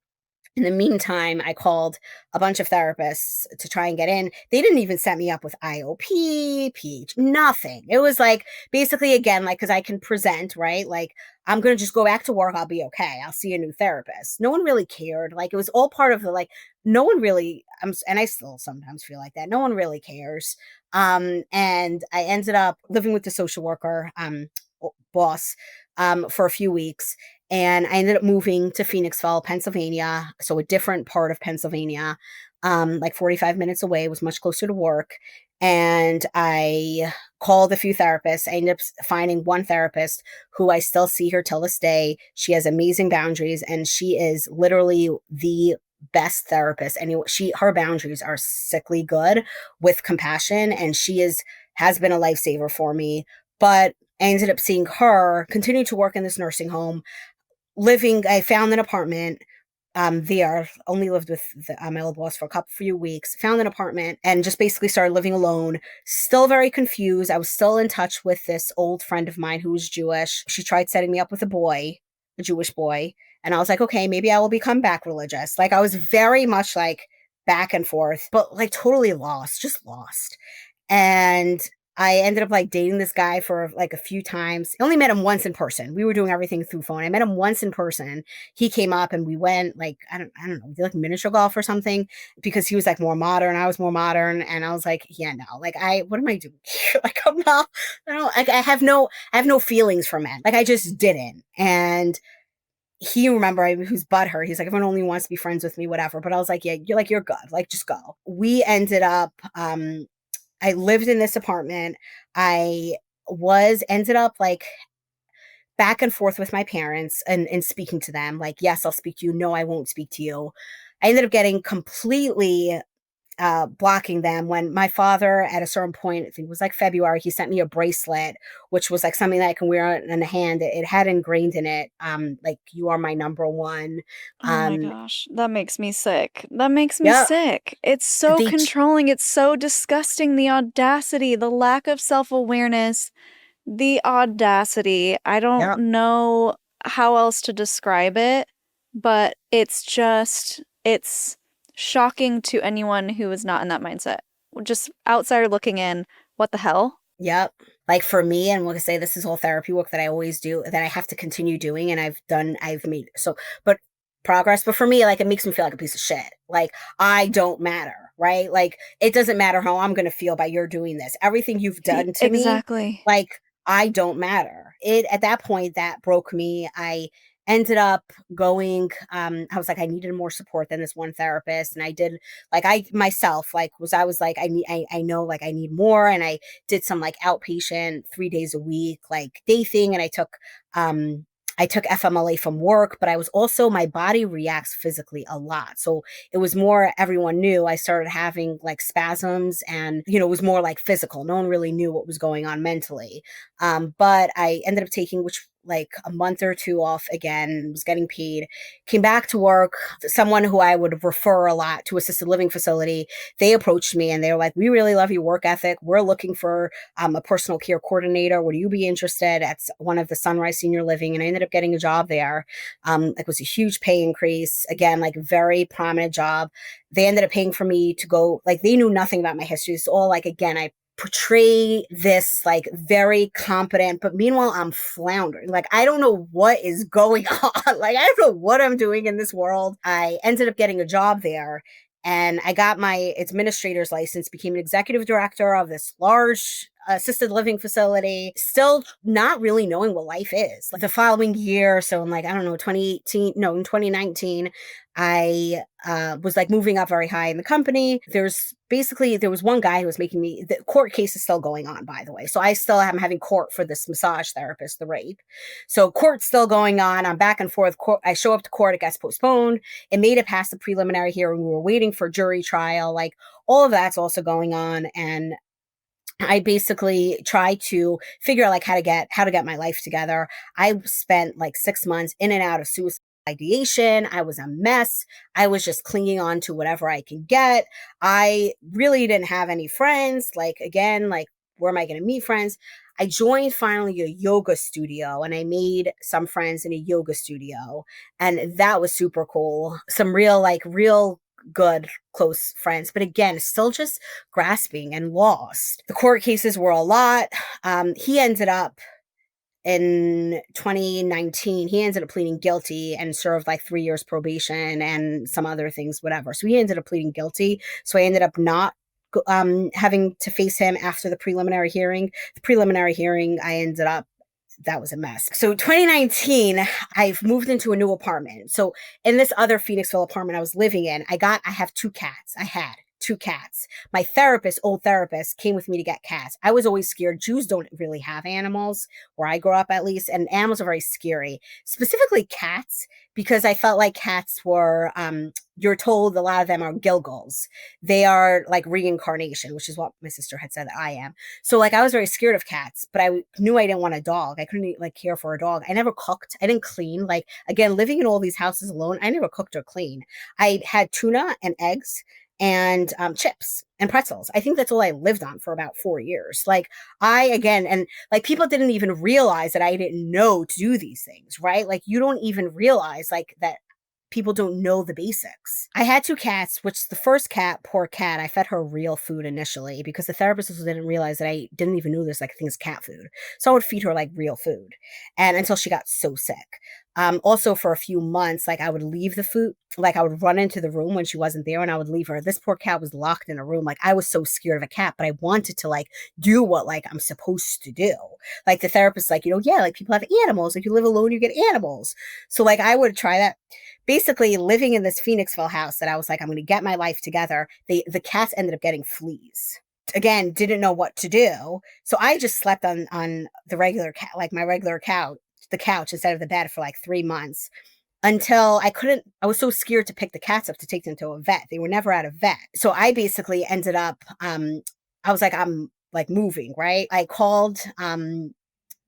In the meantime, I called a bunch of therapists to try and get in. They didn't even set me up with IOP, PH, nothing. It was like, basically, again, like, because I can present, right? Like, I'm going to just go back to work. I'll be okay. I'll see a new therapist. No one really cared. Like, it was all part of the, like, no one really, and I still sometimes feel like that. No one really cares. And I ended up living with the social worker, boss, for a few weeks. And I ended up moving to Phoenixville, Pennsylvania. So a different part of Pennsylvania, like 45 minutes away. It was much closer to work. And I called a few therapists. I ended up finding one therapist who I still see her till this day. She has amazing boundaries and she is literally the best therapist. And her boundaries are sickly good with compassion. And has been a lifesaver for me. But I ended up seeing her continue to work in this nursing home. I found an apartment there, only lived with my old boss for a few weeks, found an apartment and just basically started living alone. Still very confused. I was still in touch with this old friend of mine who was Jewish. She tried setting me up with a Jewish boy. And I was like, okay, maybe I will become back religious. Like I was very much like back and forth, but like totally lost. And I ended up like dating this guy for like a few times. I only met him once in person. We were doing everything through phone. I met him once in person. He came up and we went like, I don't know, we did like miniature golf or something because he was like more modern. I was more modern. And I was like, yeah, no, like what am I doing here? Like, I'm not, I don't like, I have no feelings for men. Like I just didn't. And he who's butthurt. He's like, everyone only wants to be friends with me, whatever. But I was like, yeah, you're good. Like, just go. We ended up, I lived in this apartment. I ended up like back and forth with my parents and speaking to them. Like, yes, I'll speak to you. No, I won't speak to you. I ended up getting completely blocking them when my father at a certain point, I think it was like February, he sent me a bracelet, which was like something that I can wear in the hand. It had ingrained in it, like, you are my number one. Oh my gosh, that makes me sick. That makes me Yeah, sick. It's so controlling. It's so disgusting. The audacity, the lack of self-awareness, the audacity. I don't know how else to describe it, but it's shocking to anyone who is not in that mindset. Just outsider looking in, what the hell? Yep. Like for me, and we'll say this is all therapy work that I always do, that I have to continue doing, and I've made so, but progress. But for me, like, it makes me feel like a piece of shit. Like, I don't matter, right? Like, it doesn't matter how I'm going to feel by your doing this. Everything you've done to me, Exactly. like, I don't matter. At that point, that broke me. I ended up going, I was like, I needed more support than this one therapist. And I did, like, I myself, like, I was like, I know, like, I need more. And I did some like outpatient 3 days a week, like, day thing. And I took FMLA from work, but I was also, my body reacts physically a lot. So it was more, everyone knew I started having like spasms, and, it was more like physical. No one really knew what was going on mentally. But I ended up taking, like a month or two off again, was getting paid, came back to work. Someone who I would refer a lot to assisted living facility, they approached me and they were like, we really love your work ethic. We're looking for a personal care coordinator. Would you be interested at one of the Sunrise Senior Living? And I ended up getting a job there. It was a huge pay increase. Again, like, very prominent job. They ended up paying for me to go, like, they knew nothing about my history. It's all like, again, I portray this like very competent, but meanwhile I'm floundering. Like, I don't know what is going on. Like, I don't know what I'm doing in this world. I ended up getting a job there, and I got my administrator's license, became an executive director of this large assisted living facility, still not really knowing what life is. Like, the following year, so in, like, I don't know, in 2019, I was like moving up very high in the company. There was one guy who was making me, the court case is still going on, by the way. So I still am having court for this massage therapist, the rape. So court's still going on. I'm back and forth. I show up to court, it gets postponed. It made it past the preliminary hearing. We were waiting for jury trial. Like, all of that's also going on. And I basically try to figure out like how to get my life together. I spent like 6 months in and out of suicide ideation. I was a mess. I was just clinging on to whatever I could get. I really didn't have any friends. Like, again, like, where am I going to meet friends? I joined finally a yoga studio, and I made some friends in a yoga studio, and that was super cool. Some real good close friends, but again, still just grasping and lost. The court cases were a lot. He ended up in 2019, he ended up pleading guilty and served like 3 years probation and some other things, whatever. So he ended up pleading guilty. So I ended up not having to face him after the preliminary hearing. The preliminary hearing, that was a mess. So 2019, I've moved into a new apartment. So in this other Phoenixville apartment I was living in, I have two cats. I had two cats. My old therapist, came with me to get cats. I was always scared. Jews don't really have animals, where I grew up at least, and animals are very scary, specifically cats, because I felt like cats were, you're told a lot of them are Gilgals. They are like reincarnation, which is what my sister had said that I am. So like, I was very scared of cats, but I knew I didn't want a dog. I couldn't like care for a dog. I never cooked. I didn't clean. Like, again, living in all these houses alone, I never cooked or cleaned. I had tuna and eggs and chips and pretzels. I think that's all I lived on for about 4 years. Like, and like, people didn't even realize that I didn't know to do these things, right? Like, you don't even realize like that people don't know the basics. I had 2 cats, which the first cat, poor cat, I fed her real food initially because the therapist also didn't realize that I didn't even know there's like things cat food. So I would feed her like real food, and until she got so sick. Also for a few months, like I would leave the food, like I would run into the room when she wasn't there and I would leave her. This poor cat was locked in a room. Like I was so scared of a cat, but I wanted to like do what like I'm supposed to do. Like the therapist, like, yeah, like people have animals. If you live alone, you get animals. So like I would try that. Basically living in this Phoenixville house that I was like, I'm going to get my life together. The cats ended up getting fleas. Again, didn't know what to do. So I just slept on the regular cat, like my regular couch, the couch instead of the bed for like 3 months until I was so scared to pick the cats up to take them to a vet. They were never at a vet. So I basically ended up, I was like, I'm like moving, right? I called,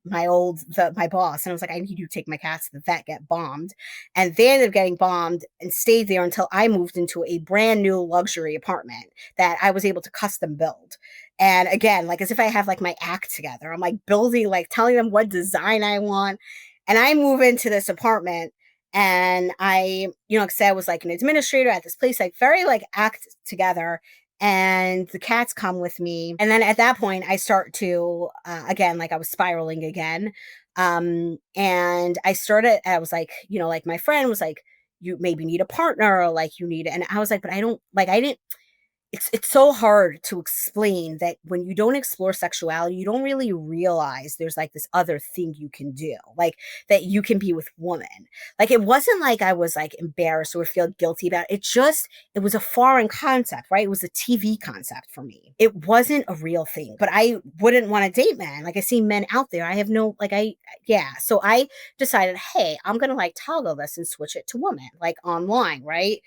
my boss, and I was like, I need you to take my cats to the vet, get bombed. And they ended up getting bombed and stayed there until I moved into a brand new luxury apartment that I was able to custom build. And again, like as if I have like my act together, I'm like building, like telling them what design I want. And I move into this apartment and I, like I said, I was like an administrator at this place, like very like act together. And the cats come with me. And then at that point, I start to, again, like I was spiraling again. And I was like, like my friend was like, you maybe need a partner, or like you need, and I was like, but I don't, like, I didn't, it's so hard to explain that when you don't explore sexuality, you don't really realize there's like this other thing you can do, like that you can be with women. Like it wasn't like I was like embarrassed or feel guilty about it. It was a foreign concept, right? It was a TV concept for me. It wasn't a real thing, but I wouldn't want to date men. Like I see men out there. I have no, like So I decided, hey, I'm going to like toggle this and switch it to women, like online, right?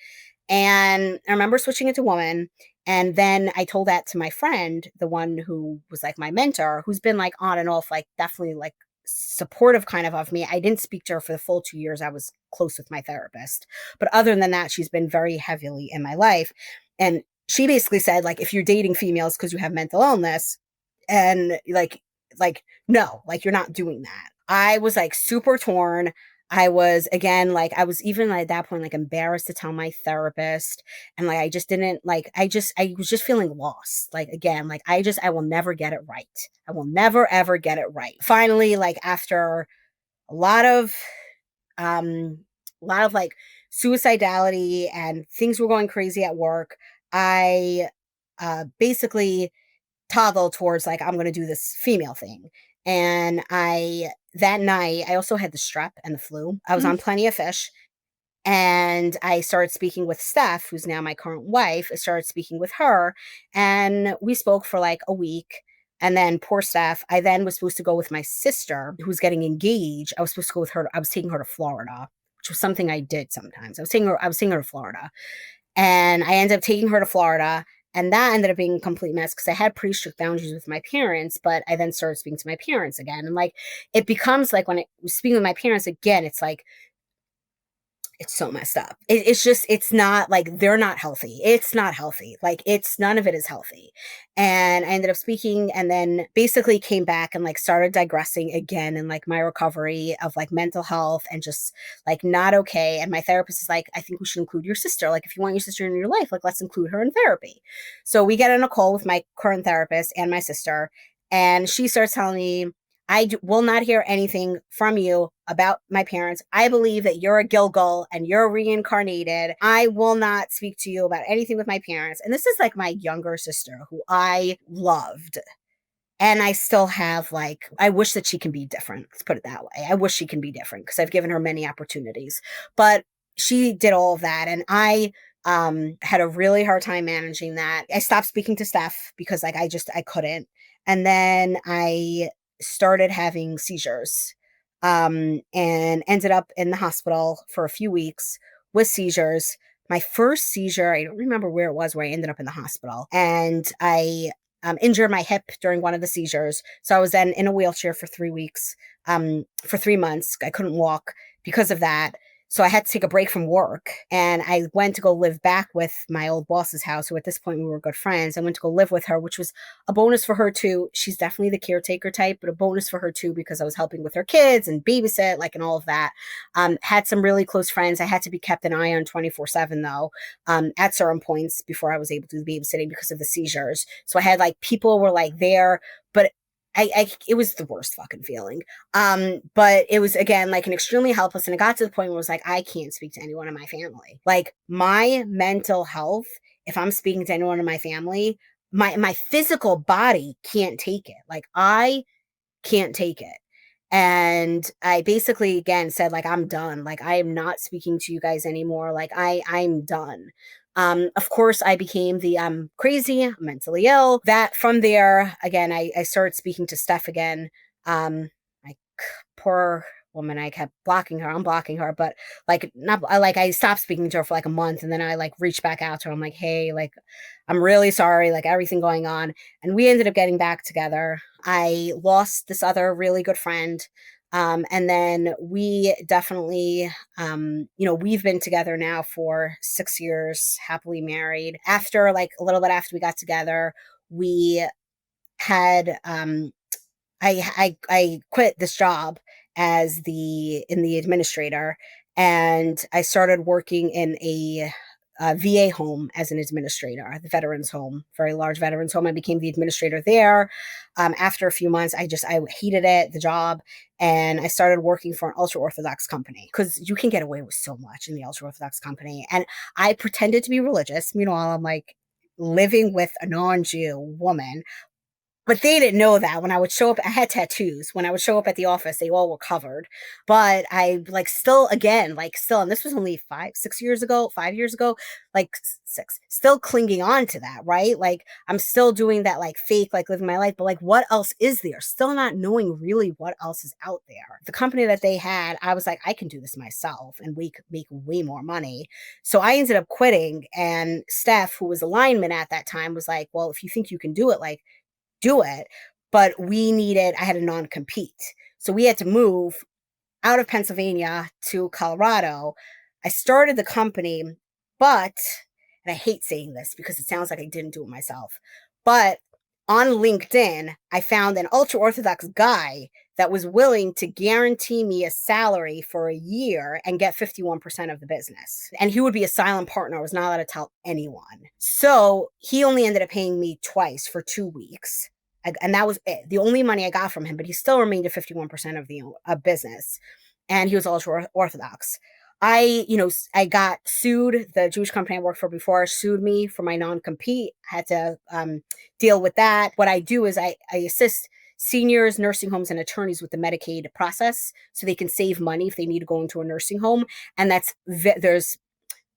And I remember switching it to woman. And then I told that to my friend, the one who was like my mentor, who's been like on and off, like definitely like supportive kind of me. I didn't speak to her for the full 2 years I was close with my therapist. But other than that, she's been very heavily in my life. And she basically said, like, if you're dating females because you have mental illness, and no, like you're not doing that. I was like super torn. I was again, like, I was even at that point, like embarrassed to tell my therapist. And like, I just didn't like, I was just feeling lost. Like, again, like, I will never get it right. I will never, ever get it right. Finally, like after a lot of like suicidality and things were going crazy at work, I basically toggle towards like, I'm going to do this female thing. And that night, I also had the strep and the flu. I was on Plenty of Fish. And I started speaking with Steph, who's now my current wife. I started speaking with her. And we spoke for like a week. And then poor Steph, I then was supposed to go with my sister, who's getting engaged. I was supposed to go with her. I was taking her to Florida, which was something I did sometimes. I was taking her to Florida. And I ended up taking her to Florida. And that ended up being a complete mess because I had pretty strict boundaries with my parents, but I then started speaking to my parents again. And like, it becomes like when I was speaking with my parents again, it's like, it's so messed up. It's not like they're not healthy. It's not healthy. Like none of it is healthy. And I ended up speaking and then basically came back and like started digressing again in like my recovery of like mental health and just like not okay. And my therapist is like, I think we should include your sister. Like if you want your sister in your life, like let's include her in therapy. So we get on a call with my current therapist and my sister, and she starts telling me, will not hear anything from you about my parents. I believe that you're a Gilgal and you're reincarnated. I will not speak to you about anything with my parents. And this is like my younger sister who I loved. And I still have like, I wish that she can be different. Let's put it that way. I wish she can be different because I've given her many opportunities. But she did all of that. And I had a really hard time managing that. I stopped speaking to Steph because like I couldn't. And then I started having seizures and ended up in the hospital for a few weeks with seizures. My first seizure, I don't remember where it was where I ended up in the hospital. And I injured my hip during one of the seizures. So I was then in a wheelchair for 3 weeks, for 3 months. I couldn't walk because of that. So I had to take a break from work, and I went to go live back with my old boss's house, who at this point we were good friends. I went to go live with her, which was a bonus for her too. She's definitely the caretaker type, but a bonus for her too, because I was helping with her kids and babysit, like, and all of that. Had some really close friends. I had to be kept an eye on 24/7 though, at certain points before I was able to do the babysitting because of the seizures. So I had like people were like there, but it was the worst fucking feeling. But it was again like an extremely helpless, and it got to the point where it was like, I can't speak to anyone in my family. Like my mental health, if I'm speaking to anyone in my family, my physical body can't take it. Like I can't take it. And I basically again said, like, I'm done. Like I am not speaking to you guys anymore. Like I'm done. Of course, I became the crazy, mentally ill. That from there, again, I started speaking to Steph again. My poor woman, I kept blocking her, unblocking her, but like not like I stopped speaking to her for like a month, and then I like reached back out to her. I'm like, hey, like I'm really sorry, like everything going on. And we ended up getting back together. I lost this other really good friend. And then we definitely, we've been together now for 6 years, happily married. After like a little bit after we got together, we had, I quit this job as the administrator, and I started working in a VA home as an administrator, the veterans home, very large veterans home. I became the administrator there. After a few months, I hated it, the job, and I started working for an ultra Orthodox company, because you can get away with so much in the ultra Orthodox company. And I pretended to be religious. Meanwhile, I'm like living with a non-Jew woman. But they didn't know that when I would show up. I had tattoos. When I would show up at the office, they all were covered. But I like still, again, like still, and this was only 5 years ago, like six, still clinging on to that, right? Like I'm still doing that, like fake, like living my life. But like, what else is there? Still not knowing really what else is out there. The company that they had, I was like, I can do this myself, and we could make way more money. So I ended up quitting. And Steph, who was a lineman at that time, was like, well, if you think you can do it, like, do it. But I had a non-compete. So we had to move out of Pennsylvania to Colorado. I started the company, but, and I hate saying this because it sounds like I didn't do it myself, but on LinkedIn, I found an ultra Orthodox guy that was willing to guarantee me a salary for a year and get 51% of the business. And he would be a silent partner. I was not allowed to tell anyone. So he only ended up paying me twice for 2 weeks. And that was it. The only money I got from him, but he still remained at 51% of the business. And he was ultra Orthodox. I got sued. The Jewish company I worked for before sued me for my non-compete. I had to deal with that. What I do is I assist seniors, nursing homes, and attorneys with the Medicaid process so they can save money if they need to go into a nursing home. And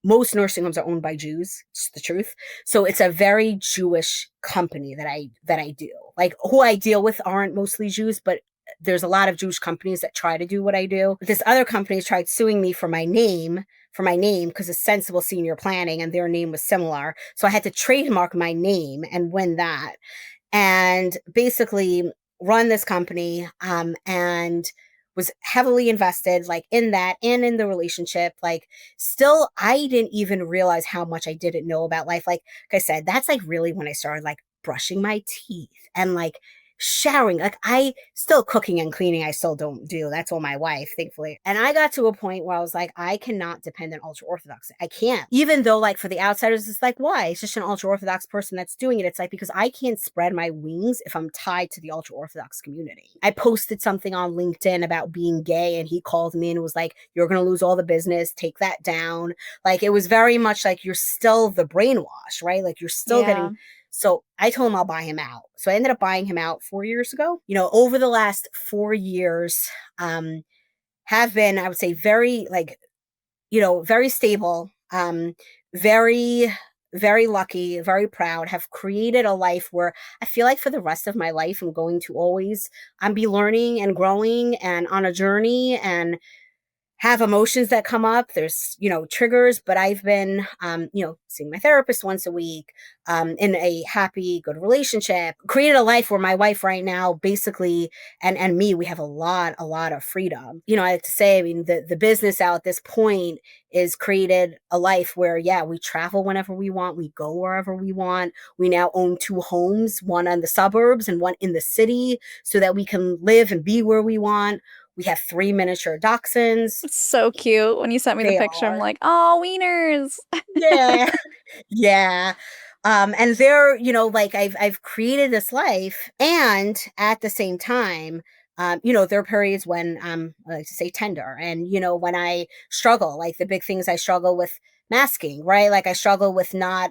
most nursing homes are owned by Jews. It's the truth. So it's a very Jewish company that I do. Like who I deal with aren't mostly Jews, but there's a lot of Jewish companies that try to do what I do. This other company tried suing me for my name, because it's Sensible Senior Planning, and their name was similar. So I had to trademark my name and win that, and basically run this company, and was heavily invested like in that and in the relationship. Like still, I didn't even realize how much I didn't know about life. Like I said, that's like really when I started like brushing my teeth and like showering. Like I still cooking and cleaning, I still don't do. That's all my wife, thankfully. And I got to a point where I was like, I cannot depend on ultra Orthodox. I can't. Even though like for the outsiders, it's like, why? It's just an ultra Orthodox person that's doing it. It's like, because I can't spread my wings if I'm tied to the ultra Orthodox community. I posted something on LinkedIn about being gay, and he called me and was like, you're going to lose all the business. Take that down. Like it was very much like, you're still the brainwash, right? Like you're still getting. So I told him I'll buy him out. So I ended up buying him out 4 years ago. Over the last 4 years, have been, I would say, very like, very stable, very, very lucky, very proud, have created a life where I feel like for the rest of my life, I'm going to always be learning and growing and on a journey. And have emotions that come up. There's, triggers, but I've been, seeing my therapist once a week, in a happy, good relationship, created a life where my wife right now basically, and me, we have a lot of freedom. I have to say, I mean, the business out at this point is created a life where, yeah, we travel whenever we want. We go wherever we want. We now own 2 homes, one in the suburbs and one in the city, so that we can live and be where we want. We have 3 miniature dachshunds. It's so cute. When you sent me the They picture, I'm are. like, oh, wieners. Yeah. Yeah. And they're, like I've created this life, and at the same time, there are periods when I like to say tender, and when I struggle, like the big things I struggle with masking, right? Like I struggle with not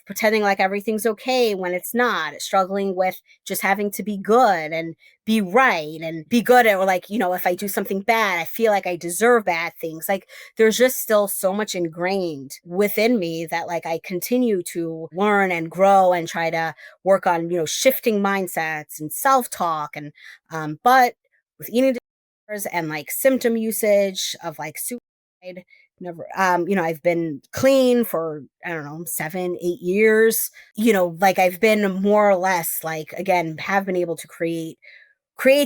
pretending like everything's okay when it's not, struggling with just having to be good and be right and be good at, or like, if I do something bad, I feel like I deserve bad things. Like there's just still so much ingrained within me that like I continue to learn and grow and try to work on, shifting mindsets and self-talk. And but with eating disorders and like symptom usage of like suicide, never, I've been clean for, I don't know, 7, 8 years. Like I've been more or less like, again, have been able to create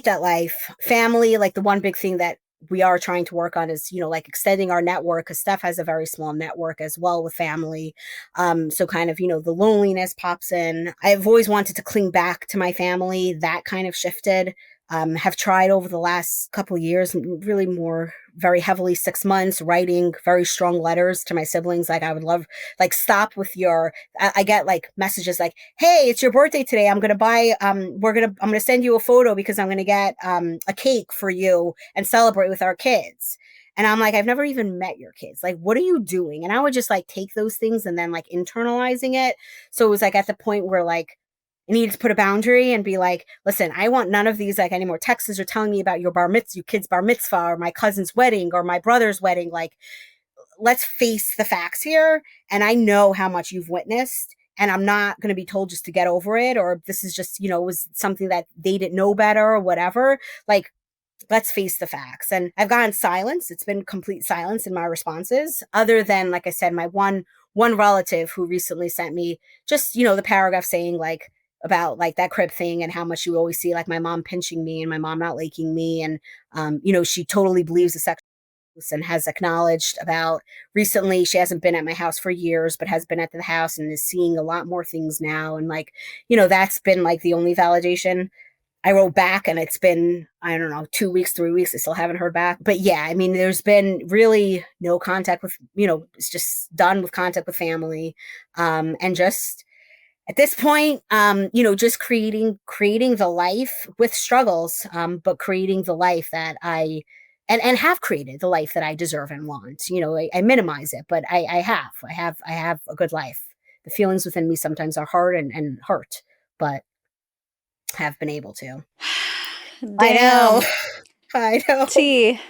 that life. Family, like the one big thing that we are trying to work on is, like extending our network, because Steph has a very small network as well with family. So kind of, the loneliness pops in. I've always wanted to cling back to my family. That kind of shifted. Have tried over the last couple of years, really more very heavily 6 months, writing very strong letters to my siblings. Like I would love, like, stop with I get like messages like, hey, it's your birthday today. I'm going to buy, I'm going to send you a photo because I'm going to get a cake for you and celebrate with our kids. And I'm like, I've never even met your kids. Like, what are you doing? And I would just like take those things and then like internalizing it. So it was like at the point where like, I needed to put a boundary and be like, listen, I want none of these, like, any more texts or telling me about your kid's bar mitzvah or my cousin's wedding or my brother's wedding. Like, let's face the facts here. And I know how much you've witnessed, and I'm not going to be told just to get over it, or this is just, was something that they didn't know better or whatever. Like, let's face the facts. And I've gotten silence. It's been complete silence in my responses, other than, like I said, my one relative who recently sent me just, the paragraph saying like, about like that crib thing and how much you always see like my mom pinching me and my mom not liking me. And, she totally believes the sexual abuse and has acknowledged about recently, she hasn't been at my house for years, but has been at the house and is seeing a lot more things now. And like, that's been like the only validation. I wrote back and it's been, I don't know, 2 weeks, 3 weeks. I still haven't heard back. But yeah, I mean, there's been really no contact with, it's just done with contact with family. And just, at this point, just creating the life with struggles, but creating the life that and have created the life that I deserve and want. I minimize it, but I have a good life. The feelings within me sometimes are hard and hurt, but have been able to. Damn. I know. I know. T.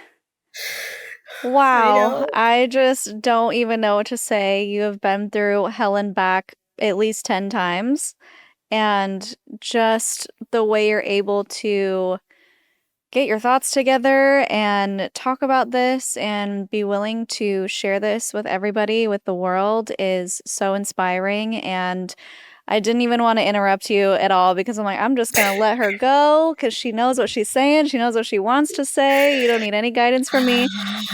Wow. I know. I just don't even know what to say. You have been through hell and back at least 10 times. And just the way you're able to get your thoughts together and talk about this and be willing to share this with everybody, with the world, is so inspiring. And I didn't even want to interrupt you at all because I'm like, I'm just going to let her go because she knows what she's saying. She knows what she wants to say. You don't need any guidance from me.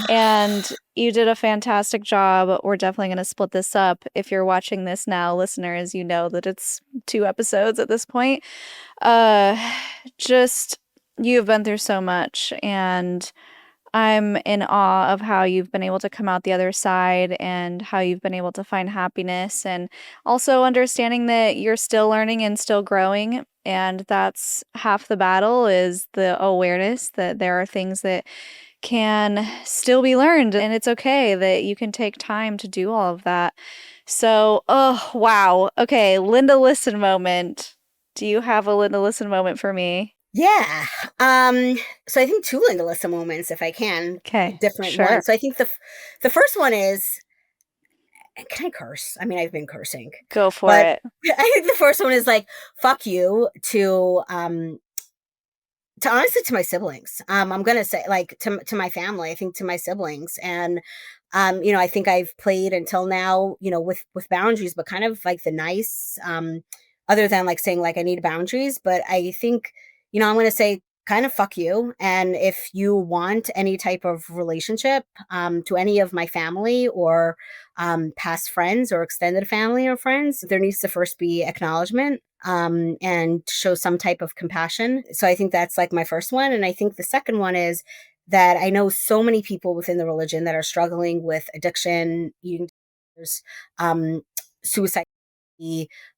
And you did a fantastic job. We're definitely going to split this up. If you're watching this now, listeners, you know that it's 2 episodes at this point. Just, you've been through so much, and I'm in awe of how you've been able to come out the other side and how you've been able to find happiness, and also understanding that you're still learning and still growing. And that's half the battle, is the awareness that there are things that can still be learned, and it's okay that you can take time to do all of that. So, oh, wow. Okay, Linda Listen moment. Do you have a Linda Listen moment for me? Yeah. So I think 2 Linda Listen moments, if I can. Okay, Different sure. ones. So I think the first one is, can I curse? I mean, I've been cursing. Go for But it. I think the first one is like, fuck you honestly, to my siblings. I'm gonna say, like, to my family. I think to my siblings, and I think I've played until now, with boundaries, but kind of like the nice, other than like saying like I need boundaries. But I think, I'm gonna say kind of fuck you. And if you want any type of relationship, to any of my family or past friends or extended family or friends, there needs to first be acknowledgement, and show some type of compassion. So I think that's like my first one. And I think the second one is that I know so many people within the religion that are struggling with addiction, eating disorders, suicide.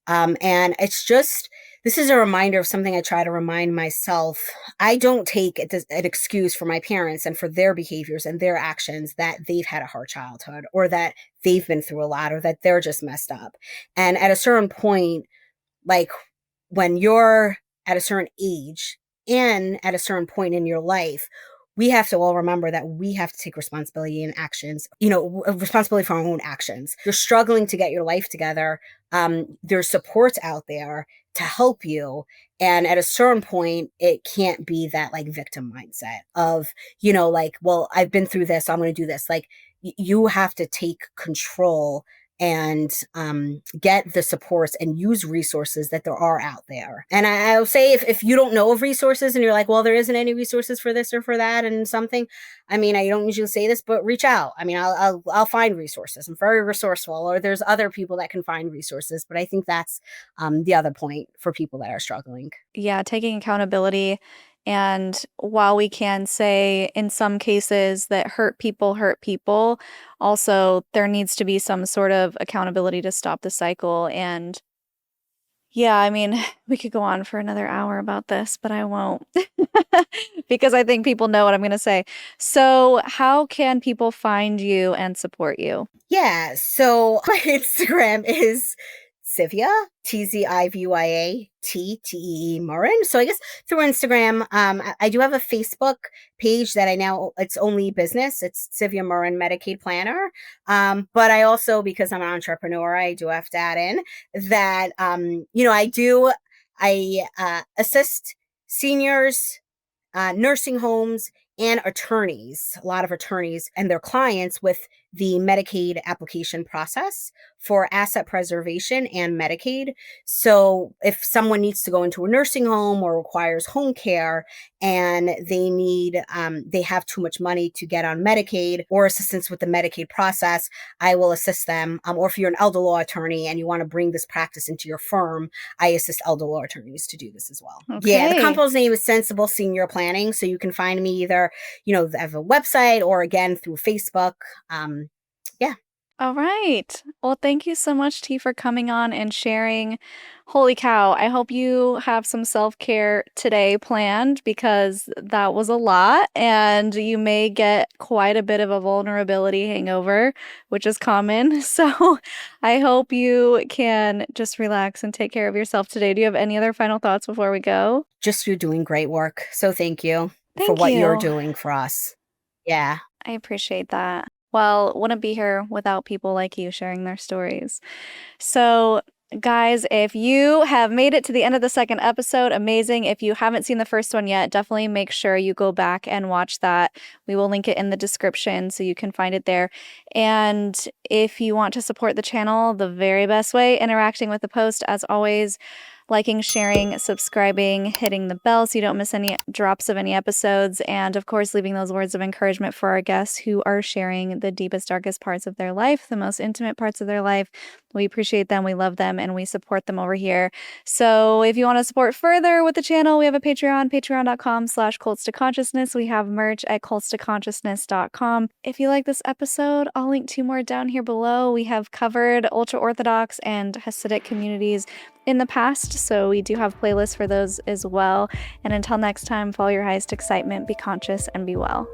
And it's just, this is a reminder of something I try to remind myself. I don't take it as an excuse for my parents and for their behaviors and their actions that they've had a hard childhood or that they've been through a lot or that they're just messed up. And at a certain point, like when you're at a certain age and at a certain point in your life, we have to all remember that we have to take responsibility in actions, responsibility for our own actions. You're struggling to get your life together. There's supports out there to help you. And at a certain point, it can't be that like victim mindset of, like, well, I've been through this, so I'm going to do this. Like you have to take control and get the supports and use resources that there are out there. And I'll say if you don't know of resources and you're like, well, there isn't any resources for this or for that and something, I mean, I don't usually say this, but reach out. I mean, I'll find resources. I'm very resourceful, or there's other people that can find resources. But I think that's the other point for people that are struggling. Yeah, taking accountability. And while we can say in some cases that hurt people, also there needs to be some sort of accountability to stop the cycle. And yeah, I mean, we could go on for another hour about this, but I won't because I think people know what I'm going to say. So, how can people find you and support you? Yeah, so my Instagram is Tzivya, Tzivya, Ttee Murrin. So I guess through Instagram, I do have a Facebook page that it's only business. It's Tzivya Murrin Medicaid Planner. But I also, because I'm an entrepreneur, I do have to add in that, I assist seniors, nursing homes, and attorneys, a lot of attorneys and their clients with the Medicaid application process for asset preservation and Medicaid. So if someone needs to go into a nursing home or requires home care and they have too much money to get on Medicaid or assistance with the Medicaid process, I will assist them. Or if you're an elder law attorney and you want to bring this practice into your firm, I assist elder law attorneys to do this as well. Yeah, the Okay. company's name is Sensible Senior Planning. So you can find me either, I have a website or again through Facebook. Yeah. All right. Well, thank you so much, T, for coming on and sharing. Holy cow. I hope you have some self-care today planned because that was a lot and you may get quite a bit of a vulnerability hangover, which is common. So I hope you can just relax and take care of yourself today. Do you have any other final thoughts before we go? Just you're doing great work. So thank you for Thank what you're you. doing for us. Yeah. I appreciate that. Well, wouldn't be here without people like you sharing their stories. So, guys, if you have made it to the end of the second episode, amazing. If you haven't seen the first one yet, definitely make sure you go back and watch that. We will link it in the description so you can find it there. And if you want to support the channel, the very best way, interacting with the post, as always, liking, sharing, subscribing, hitting the bell so you don't miss any drops of any episodes, and of course, leaving those words of encouragement for our guests who are sharing the deepest, darkest parts of their life, the most intimate parts of their life. We appreciate them, we love them, and we support them over here. So if you want to support further with the channel, we have a Patreon, patreon.com/cults to consciousness. We have merch at cultstoconsciousness.com. If you like this episode, I'll link 2 more down here below. We have covered Ultra Orthodox and Hasidic communities in the past, so we do have playlists for those as well. And until next time, follow your highest excitement, be conscious, and be well.